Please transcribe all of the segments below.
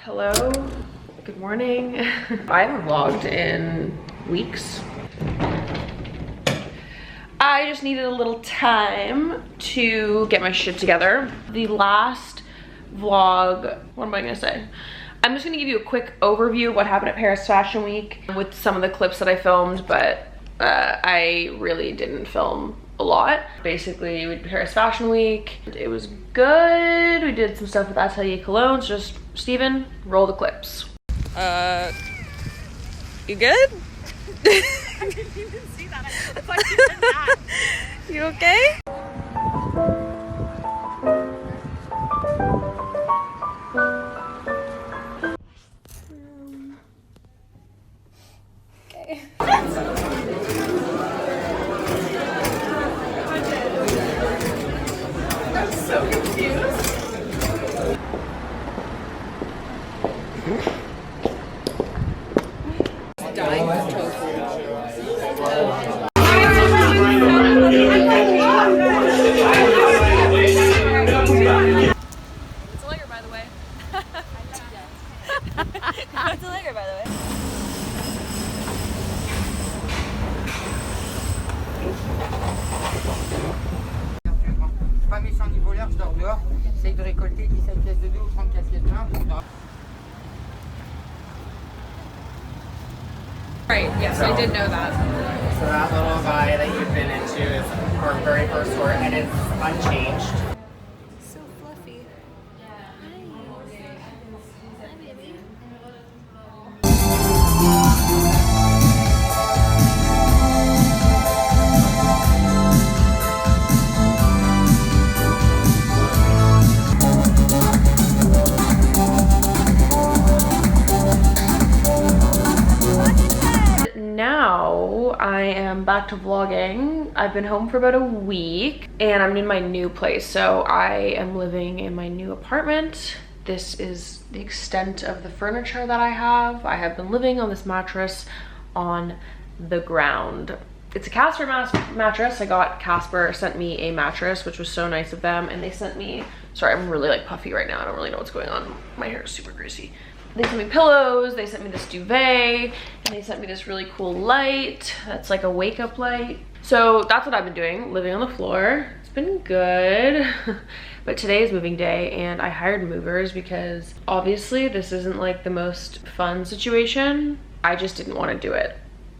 Hello, good morning. I haven't vlogged in weeks. I just needed a little time to get my shit together. The last vlog, what am I gonna say? I'm just gonna give you a quick overview of what happened at Paris Fashion Week with some of the clips that I filmed, but I really didn't film a lot. Basically, we did Paris Fashion Week. It was good. We did some stuff with Atelier Cologne. So just, Steven, roll the clips. You good? I didn't even see that. I thought you said that. You okay? I'm so confused. It's a layer, by the way. It's a layer, by the way. Pas méchant ni voleur, je dors dehors. J'essaye de récolter 17 pièces de 2 ou 30 casquettes de 1. Right, yes, I did know that. So that little guy that you've been into is our very first store, and it's unchanged. So fluffy. Hi. Hi, baby. Now I am back to vlogging. I've been home for about a week and I'm in my new place. So I am living in my new apartment. This is the extent of the furniture that I have. I have been living on this mattress on the ground. It's a Casper mattress. I got Casper sent me a mattress, which was so nice of them. And they sent me, sorry, I'm really like puffy right now. I don't really know what's going on. My hair is super greasy. They sent me pillows, they sent me this duvet, and they sent me this really cool light that's like a wake-up light. So that's what I've been doing, living on the floor. It's been good. But today is moving day and I hired movers because obviously this isn't like the most fun situation. I just didn't want to do it.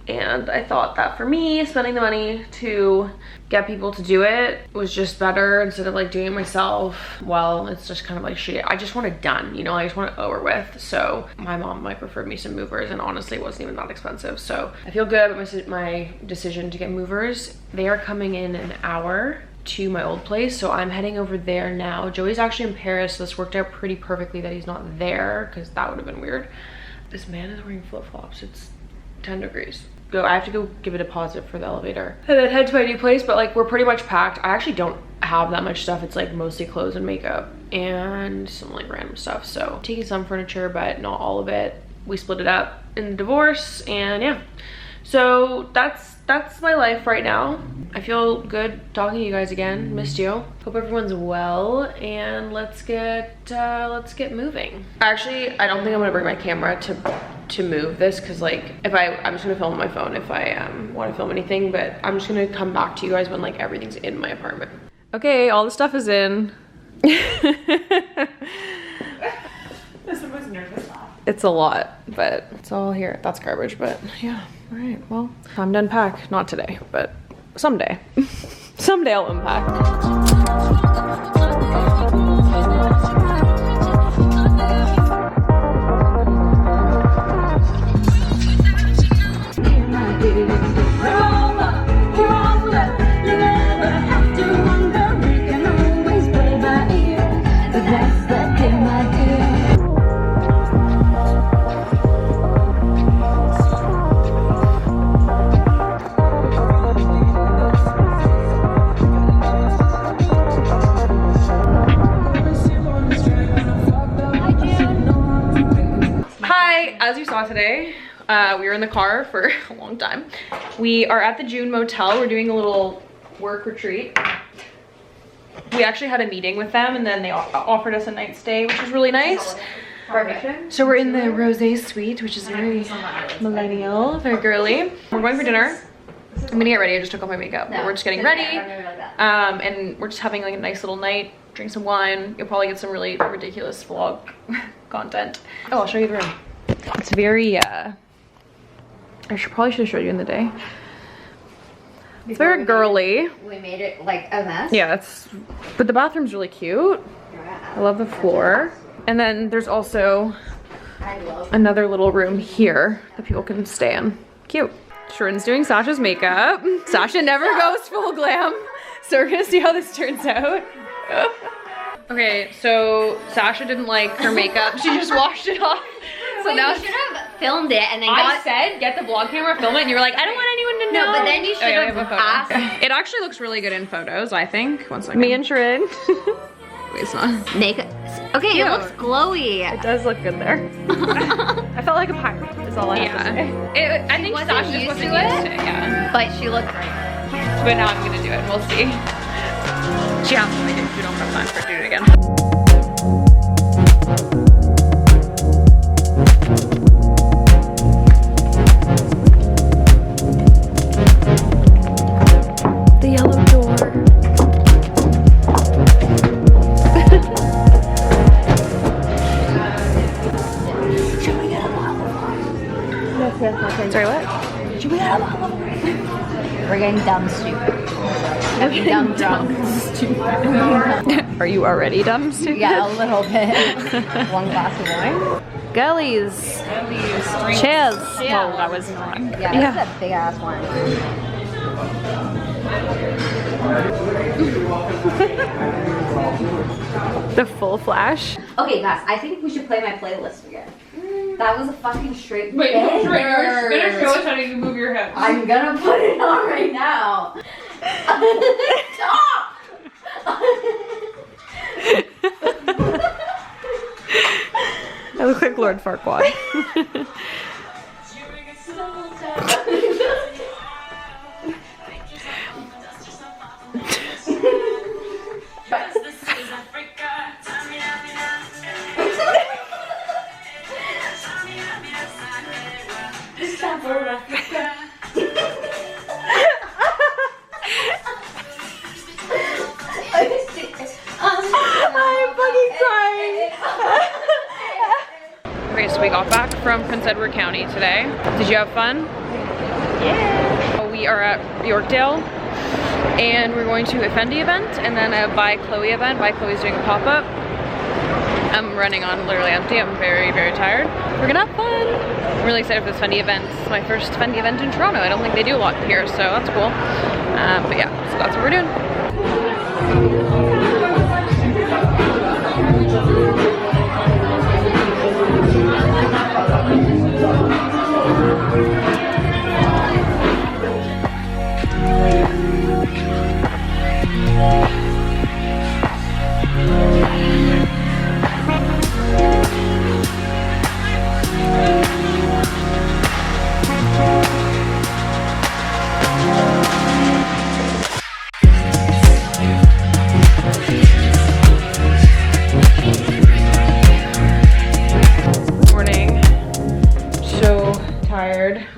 And I thought that for me, spending the money to get people to do it was just better instead of like doing it myself. Well, it's just kind of like shit. I just want it done, you know, I just want it over with. So my mom might prefer me some movers and honestly it wasn't even that expensive. So I feel good about my decision to get movers. They are coming in an hour to my old place. So I'm heading over there now. Joey's actually in Paris. So this worked out pretty perfectly that he's not there because that would have been weird. This man is wearing flip-flops. It's 10 degrees. I have to go give a deposit for the elevator and then head to my new place, but like we're pretty much packed. I actually don't have that much stuff. It's like mostly clothes and makeup and some like random stuff. So taking some furniture, but not all of it. We split it up in the divorce and yeah. So that's my life right now. I feel good talking to you guys again. Missed you. Hope everyone's well and let's get moving. Actually, I don't think I'm gonna bring my camera to move this because like I'm just gonna film on my phone if I want to film anything, but I'm just gonna come back to you guys when like everything's in my apartment. Okay, all the stuff is in. It's a lot, but it's all here. That's garbage, but yeah. All right, well, time to unpack. Not today, but someday. Someday I'll unpack. As you saw today, we were in the car for a long time. We are at the June Motel. We're doing a little work retreat. We actually had a meeting with them and then they offered us a night stay, which was really nice. Perfect. So we're in the rosé suite, which is very millennial, very girly. We're going for dinner. I'm gonna get ready. I just took off my makeup, but we're just getting ready. And we're just having like a nice little night, drink some wine. You'll probably get some really ridiculous vlog content. Oh, I'll show you the room. It's very, I probably should have showed you in the day. It's very girly. We made it like a mess. Yeah, but the bathroom's really cute. I love the floor. And then there's also another little room here that people can stay in. Cute. Sharon's doing Sasha's makeup. Sasha never goes full glam. So we're gonna see how this turns out. Okay, so Sasha didn't like her makeup. She just washed it off. So Wait, now you should have filmed it and then I said get the vlog camera, film it, and you were like, I don't want anyone to know. No, but then you should Okay, I have a photo. asked. It actually looks really good in photos, I think. One second. Me and Sharon. Wait, it's not. Make it. Okay, Cute. it looks glowy. It does look good there. I felt like a pirate, is all I have to say. I think wasn't Sasha just used wasn't to used it? to it, yeah. But she looked great. But now I'm gonna do it, we'll see. She has to make it, we don't have time for her to do it again. The yellow door. Sorry, what? We're getting dumb stupid. We're getting dumb drunk. Are you already dumb, stupid? Yeah, a little bit. One glass of wine. Gullies. Cheers. Well, that was not. Yeah, that's a big ass wine. The full flash. Okay, guys, I think we should play my playlist again. That was a fucking straight Wait, banger. you're gonna show us how to move your hips. I'm gonna put it on right now. Stop! I look like Lord Farquaad. I'm fucking crying. Okay, so we got back from Prince Edward County today. Did you have fun? Yeah. We are at Yorkdale and we're going to a Fendi event and then a By Chloe event. By Chloe's doing a pop-up. I'm running on literally empty. I'm very, very tired. We're gonna have fun. I'm really excited for this Fendi event. It's my first Fendi event in Toronto. I don't think they do a lot here, so that's cool. But yeah, so that's what we're doing.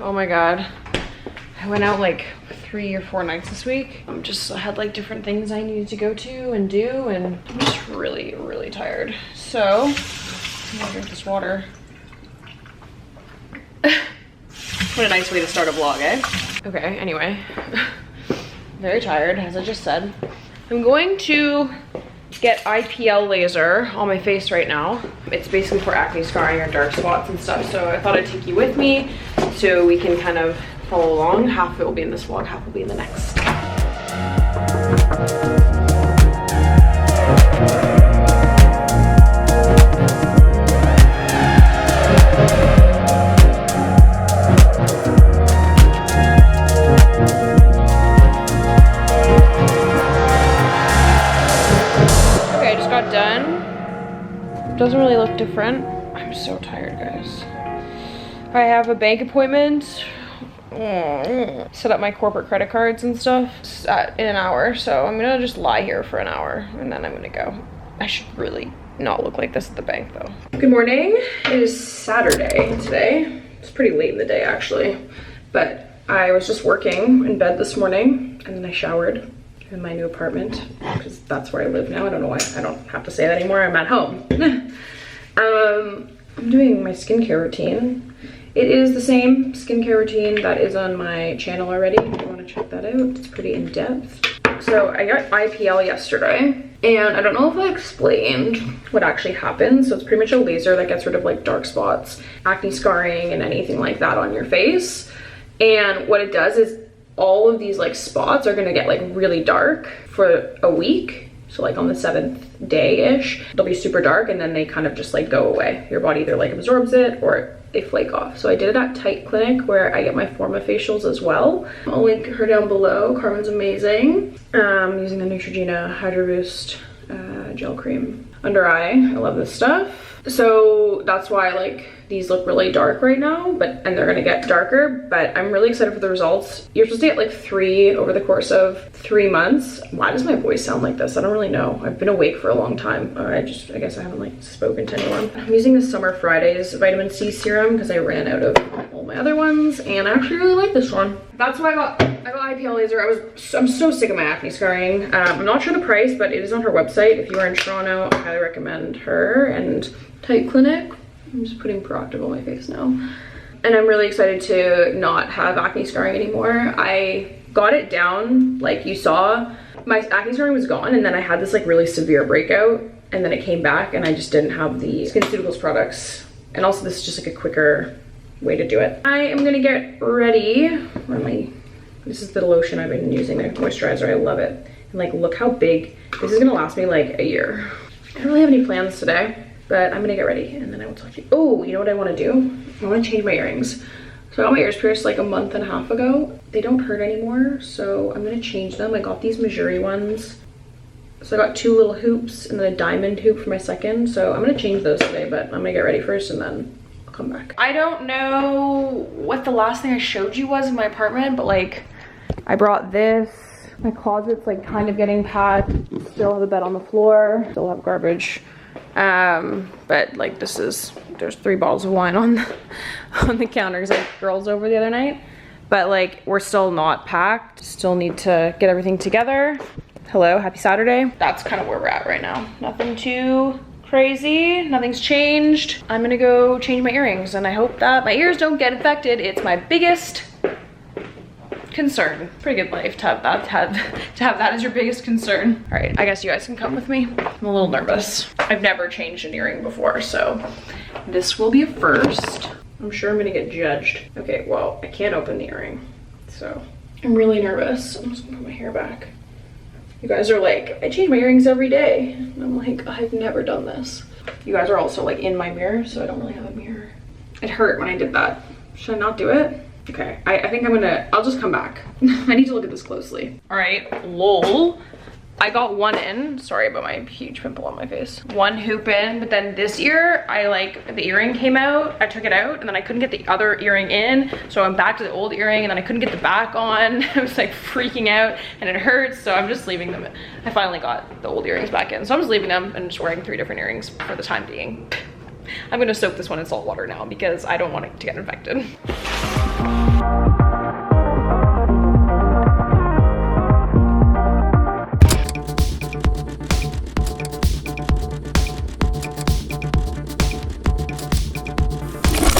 Oh my god, I went out like 3 or 4 nights this week. I had like different things I needed to go to and do, and I'm just really, really tired. So I'm gonna drink this water. What a nice way to start a vlog, eh? Okay, anyway, very tired, as I just said. I'm going to get IPL laser on my face right now. It's basically for acne scarring or dark spots and stuff, so I thought I'd take you with me so we can kind of follow along. Half of it will be in this vlog, half will be in the next. Okay, I just got done. Doesn't really look different. I'm so tired, guys. I have a bank appointment, set up my corporate credit cards and stuff in an hour, so I'm gonna just lie here for an hour and then I'm gonna go. I should really not look like this at the bank though. Good morning. It is Saturday today. It's pretty late in the day actually, but I was just working in bed this morning and then I showered in my new apartment because that's where I live now. I don't know why I don't have to say that anymore. I'm at home. I'm doing my skincare routine. It is the same skincare routine that is on my channel already. If you want to check that out, it's pretty in-depth. So I got IPL yesterday, and I don't know if I explained what actually happens. So it's pretty much a laser that gets rid of like dark spots, acne scarring, and anything like that on your face. And what it does is all of these like spots are gonna get like really dark for a week. So like on the 7th day-ish, they'll be super dark and then they kind of just like go away. Your body either like absorbs it or they flake off. So I did it at Tight Clinic where I get my Forma facials as well. I'll link her down below. Carmen's amazing. Using the Neutrogena Hydro Boost gel cream. Under eye, I love this stuff. So that's why like these look really dark right now, and they're gonna get darker, but I'm really excited for the results. You're supposed to get like 3 over the course of 3 months. Why does my voice sound like this? I don't really know. I've been awake for a long time. I guess I haven't like spoken to anyone. I'm using the Summer Fridays vitamin C serum because I ran out of all my other ones, and I actually really like this one. That's why I got IPL laser. I'm so sick of my acne scarring. I'm not sure the price, but it is on her website. If you are in Toronto, I highly recommend her and Tight Clinic. I'm just putting Proactiv on my face now. And I'm really excited to not have acne scarring anymore. I got it down, like you saw. My acne scarring was gone, and then I had this like really severe breakout, and then it came back, and I just didn't have the SkinCeuticals products. And also this is just like a quicker way to do it. I am gonna get ready. This is the lotion I've been using, the moisturizer. I love it. And like, look how big. This is gonna last me like a year. I don't really have any plans today, but I'm gonna get ready and then I will talk to you. Oh, you know what I wanna do? I wanna change my earrings. So I got my ears pierced like a month and a half ago. They don't hurt anymore, so I'm gonna change them. I got these Missouri ones. So I got 2 little hoops and then a diamond hoop for my second. So I'm gonna change those today, but I'm gonna get ready first and then I'll come back. I don't know what the last thing I showed you was in my apartment, but like I brought this. My closet's like kind of getting packed. Still have a bed on the floor. Still have garbage. But like there's 3 bottles of wine on the counter because I had girls over the other night. But like we're still not packed. Still need to get everything together. Hello, happy Saturday. That's kind of where we're at right now. Nothing too crazy. Nothing's changed. I'm gonna go change my earrings and I hope that my ears don't get infected. It's my biggest concern. Pretty good life to have that as your biggest concern. All right, I guess you guys can come with me. I'm a little nervous. I've never changed an earring before, so this will be a first. I'm sure I'm gonna get judged. Okay, well, I can't open the earring, so I'm really nervous. I'm just gonna put my hair back. You guys are like, I change my earrings every day. And I'm like, I've never done this. You guys are also like in my mirror, so I don't really have a mirror. It hurt when I did that. Should I not do it? Okay, I think I'll just come back. I need to look at this closely. All right, lol. I got 1 in, sorry about my huge pimple on my face. 1 hoop in, but then this ear, the earring came out, I took it out, and then I couldn't get the other earring in, so I'm back to the old earring, and then I couldn't get the back on. I was like freaking out, and it hurts, so I'm just leaving them. I finally got the old earrings back in, so I'm just leaving them and just wearing 3 different earrings for the time being. I'm gonna soak this one in salt water now because I don't want it to get infected.